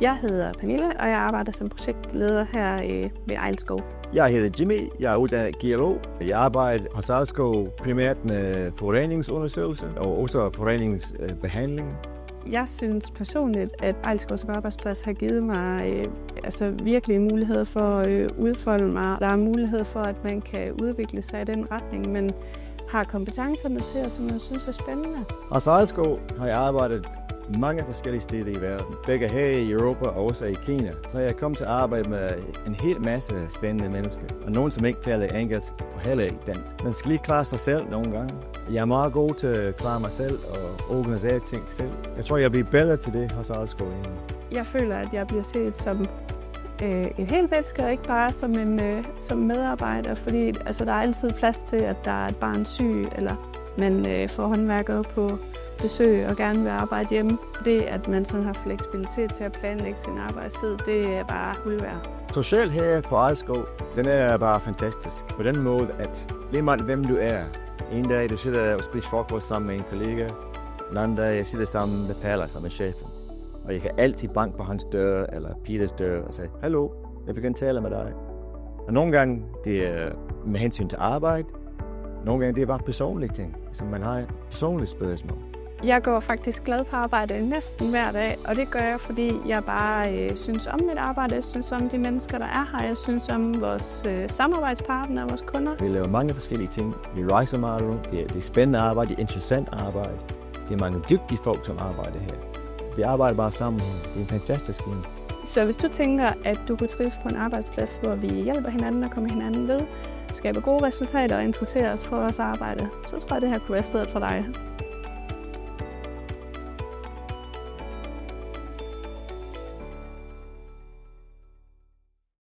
Jeg hedder Pernille, og jeg arbejder som projektleder her ved Ejlskov. Jeg hedder Jimmy, jeg er uddannet geolog. Jeg arbejder hos Ejlskov primært med forureningsundersøgelse og også forureningsbehandling. Jeg synes personligt, at Ejlskov som arbejdsplads har givet mig virkelig mulighed for at udfolde mig. Der er mulighed for, at man kan udvikle sig i den retning, men har kompetencerne til, og som jeg synes er spændende. Hos Ejlskov har jeg arbejdet mange forskellige steder i verden. Begge her i Europa og også i Kina. Så jeg kom til at arbejde med en hel masse spændende mennesker. Og nogen, som ikke taler engelsk og heller ikke dansk. Man skal lige klare sig selv nogle gange. Jeg er meget god til at klare mig selv og organisere ting selv. Jeg tror, jeg bliver bedre til det hos Ejlskov. Jeg føler, at jeg bliver set som et helt menneske, og ikke bare som medarbejder. Fordi der er altid plads til, at der er et barn syg, eller man får håndværkere på besøg og gerne vil arbejde hjemme. Det, at man sådan har fleksibilitet til at planlægge sin arbejdstid, det er bare guld værd. Socialt her på Ejlskov, den er bare fantastisk. På den måde, at lige meget hvem du er. En dag du sidder og spiser frokost sammen med en kollega. En anden dag jeg sidder sammen med Paller, som er chefen. Og jeg kan altid banke på hans dør eller Peters dør og sige, hallo, jeg vil gerne tale med dig. Og nogle gange det er med hensyn til arbejde. Nogle gange det er bare personlige ting, som man har personlige spørgsmål. Jeg går faktisk glad på arbejde næsten hver dag, og det gør jeg, fordi jeg bare synes om mit arbejde, jeg synes om de mennesker, der er her, jeg synes om vores samarbejdspartnere, vores kunder. Vi laver mange forskellige ting. Vi rejser meget rundt. Det er spændende arbejde, det er interessant arbejde. Det er mange dygtige folk, som arbejder her. Vi arbejder bare sammen her. Det er en fantastisk film. Så hvis du tænker, at du kunne trives på en arbejdsplads, hvor vi hjælper hinanden og kommer hinanden ved, skaber gode resultater og interesserer os for vores arbejde, så tror jeg, det her kunne være stedet for dig.